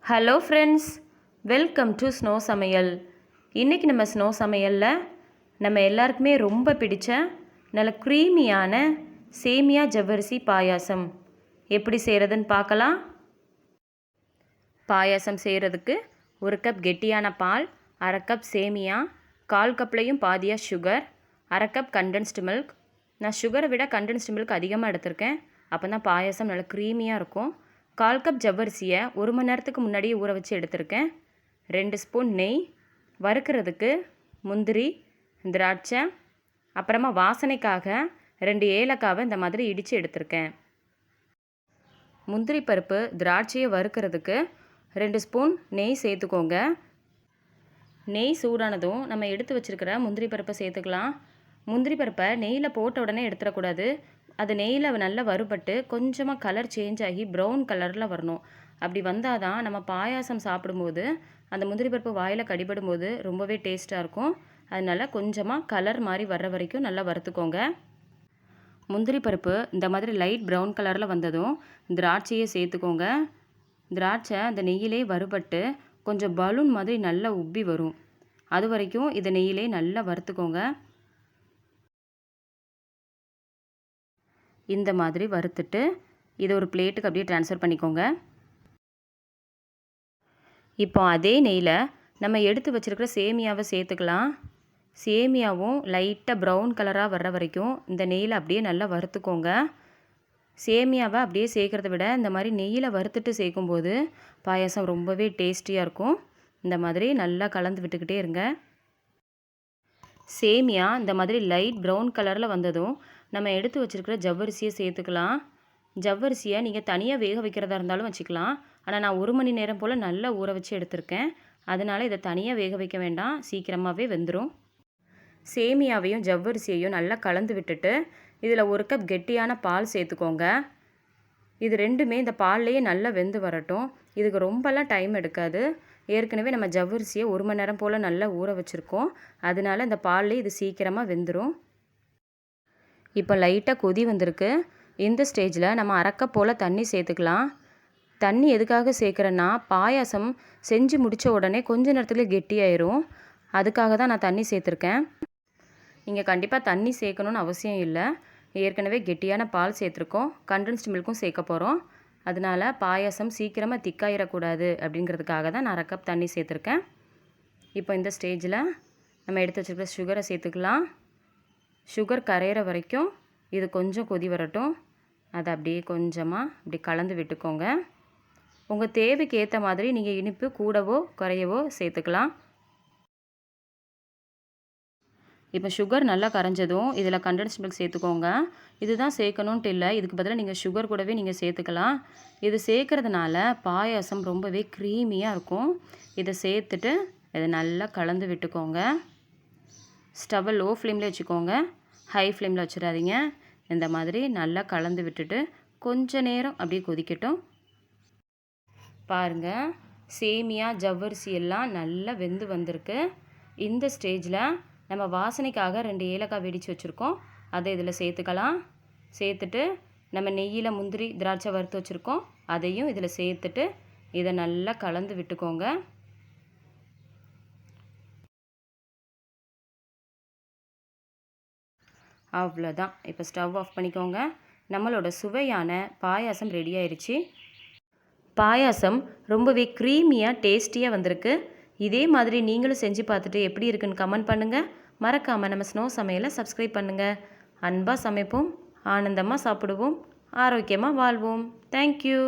Hello friends, welcome to snow சமையல். இன்றைக்கி நம்ம ஸ்னோ சமையலில் நம்ம எல்லாருக்குமே ரொம்ப பிடிச்ச நல்ல க்ரீமியான சேமியா ஜவ்வரிசி பாயாசம் எப்படி செய்கிறதுன்னு பார்க்கலாம். பாயாசம் செய்கிறதுக்கு 1 கப் கெட்டியான பால், 1/2 கப் சேமியா, 1/4 கப்லையும் பாதியாக சுகர், 1/2 கப் கண்டென்ஸ்டு மில்க். நான் சுகரை விட கண்டென்ஸ்டு மில்க் அதிகமாக எடுத்திருக்கேன். அப்போ தான் பாயாசம் நல்லா க்ரீமியாக இருக்கும். 1/4 கப் ஜவ்வரிசியை 1 மணி நேரத்துக்கு முன்னாடியே ஊற வச்சு எடுத்திருக்கேன். 2 ஸ்பூன் நெய், வறுக்கிறதுக்கு முந்திரி, திராட்சை, அப்புறமா வாசனைக்காக 2 ஏலக்காவை இந்த மாதிரி இடித்து எடுத்திருக்கேன். முந்திரி பருப்பு, திராட்சையை வறுக்கிறதுக்கு 2 ஸ்பூன் நெய் சேர்த்துக்கோங்க. நெய் சூடானதும் நம்ம எடுத்து வச்சுருக்கிற முந்திரி பருப்பை சேர்த்துக்கலாம். முந்திரி பருப்பை நெய்யில் போட்ட உடனே எடுத்துடக்கூடாது. அது நெய்யில் நல்லா வறுபட்டு கொஞ்சமாக கலர் சேஞ்ச் ஆகி ப்ரௌன் கலரில் வரணும். அப்படி வந்தால் தான் நம்ம பாயாசம் சாப்பிடும்போது அந்த முந்திரி பருப்பு வாயில் கடிபடும்போது ரொம்பவே டேஸ்ட்டாக இருக்கும். அதனால் கொஞ்சமாக கலர் மாதிரி வர்ற வரைக்கும் நல்லா வறுத்துக்கோங்க. முந்திரி பருப்பு இந்த மாதிரி லைட் ப்ரௌன் கலரில் வந்ததும் திராட்சையை சேர்த்துக்கோங்க. திராட்சை அந்த நெய்யிலே வறுபட்டு கொஞ்சம் பலூன் மாதிரி நல்லா உப்பி வரும். அது வரைக்கும் இதை நெய்யிலே நல்லா வறுத்துக்கோங்க. இந்த மாதிரி வறுத்துட்டு இதை ஒரு பிளேட்டுக்கு அப்படியே ட்ரான்ஸ்ஃபர் பண்ணிக்கோங்க. இப்போ அதே நெய்யில் நம்ம எடுத்து வச்சுருக்கிற சேமியாவை சேர்த்துக்கலாம். சேமியாவும் லைட்டாக ப்ரௌன் கலராக வர்ற வரைக்கும் இந்த நெய்யில் அப்படியே நல்லா வறுத்துக்கோங்க. சேமியாவை அப்படியே சேர்க்குறத விட இந்த மாதிரி நெய்யில் வறுத்துட்டு சேர்க்கும்போது பாயாசம் ரொம்பவே டேஸ்டியாக இருக்கும். இந்த மாதிரி நல்லா கலந்து விட்டுக்கிட்டே இருங்க. சேமியா இந்த மாதிரி லைட் ப்ரௌன் கலரில் வந்ததும் நம்ம எடுத்து வச்சுருக்கிற ஜவ்வரிசியை சேர்த்துக்கலாம். ஜவ்வரிசியை நீங்கள் தனியாக வேக வைக்கிறதா இருந்தாலும் வச்சுக்கலாம். ஆனால் நான் 1 மணி நேரம் போல் நல்லா ஊற வச்சு எடுத்திருக்கேன். அதனால் இதை தனியாக வேக வைக்க வேண்டாம், சீக்கிரமாகவே வெந்துடும். சேமியாவையும் ஜவ்வரிசியையும் நல்லா கலந்து விட்டுட்டு இதில் 1 கப் கெட்டியான பால் சேர்த்துக்கோங்க. இது ரெண்டுமே இந்த பால்லையே நல்லா வெந்து வரட்டும். இதுக்கு ரொம்பலாம் டைம் எடுக்காது. ஏற்கனவே நம்ம ஜவ்வரிசியை 1 மணி நேரம் போல் நல்லா ஊற வச்சுருக்கோம். அதனால் இந்த பால்லேயே இது சீக்கிரமாக வெந்துடும். இப்போ லைட்டாக கொதி வந்திருக்கு. இந்த ஸ்டேஜில் நம்ம 1/2 கப் போல் தண்ணி சேர்த்துக்கலாம். தண்ணி எதுக்காக சேர்க்குறேன்னா பாயாசம் செஞ்சு முடித்த உடனே கொஞ்ச நேரத்தில் கெட்டியாயிரும். அதுக்காக தான் நான் தண்ணி சேர்த்துருக்கேன். நீங்கள் கண்டிப்பாக தண்ணி சேர்க்கணுன்னு அவசியம் இல்லை. ஏற்கனவே கெட்டியான பால் சேர்த்துருக்கோம், கண்டென்ஸ்டு மில்க்கும் சேர்க்க போகிறோம். அதனால் பாயாசம் சீக்கிரமாக திக்காயிடக்கூடாது அப்படிங்கிறதுக்காக தான் நான் 1/2 கப் தண்ணி சேர்த்துருக்கேன். இப்போ இந்த ஸ்டேஜில் நம்ம எடுத்து வச்சுருக்கிற சுகரை சேர்த்துக்கலாம். சுகர் கரையிற வரைக்கும் இது கொஞ்சம் கொதி வரட்டும். அதை அப்படியே கொஞ்சமாக இப்படி கலந்து விட்டுக்கோங்க. உங்கள் தேவைக்கு ஏற்ற மாதிரி நீங்கள் இனிப்பு கூடவோ குறையவோ சேர்த்துக்கலாம். இப்போ சுகர் நல்லா கரைஞ்சதும் இதில் கண்டென்ஸ்ட் மில்க் சேர்த்துக்கோங்க. இதுதான் சேர்க்கணுன்ட்டு இல்லை, இதுக்கு பதிலாக நீங்கள் சுகர் கூடவே நீங்கள் சேர்த்துக்கலாம். இது சேர்க்குறதுனால பாயாசம் ரொம்பவே க்ரீமியாக இருக்கும். இதை சேர்த்துட்டு இதை நல்லா கலந்து விட்டுக்கோங்க. ஸ்டவ்வை லோ ஃப்ளேமில் வச்சுக்கோங்க, ஹை ஃப்ளேமில் வச்சிடாதீங்க. இந்த மாதிரி நல்லா கலந்து விட்டுட்டு கொஞ்ச நேரம் அப்படியே கொதிக்கட்டும். பாருங்கள், சேமியா ஜவ்வரிசி எல்லாம் நல்லா வெந்து வந்திருக்கு. இந்த ஸ்டேஜில் நம்ம வாசனைக்காக 2 ஏலக்காய் வெடித்து வச்சுருக்கோம், அதை இதில் சேர்த்துக்கலாம். சேர்த்துட்டு நம்ம நெய்யில் முந்திரி திராட்சை வறுத்து வச்சுருக்கோம், அதையும் இதில் சேர்த்துட்டு இதை நல்லா கலந்து விட்டுக்கோங்க. அவ்வளோதான். இப்போ ஸ்டவ் ஆஃப் பண்ணிக்கோங்க. நம்மளோட சுவையான பாயாசம் ரெடி ஆயிடுச்சு. பாயாசம் ரொம்பவே க்ரீமியாக டேஸ்டியாக வந்திருக்கு. இதே மாதிரி நீங்களும் செஞ்சு பார்த்துட்டு எப்படி இருக்குன்னு கமெண்ட் பண்ணுங்கள். மறக்காமல் நம்ம ஸ்னோ சமையலை சப்ஸ்கிரைப் பண்ணுங்கள். அன்பாக சமைப்போம், ஆனந்தமாக சாப்பிடுவோம், ஆரோக்கியமாக வாழ்வோம். தேங்க்யூ.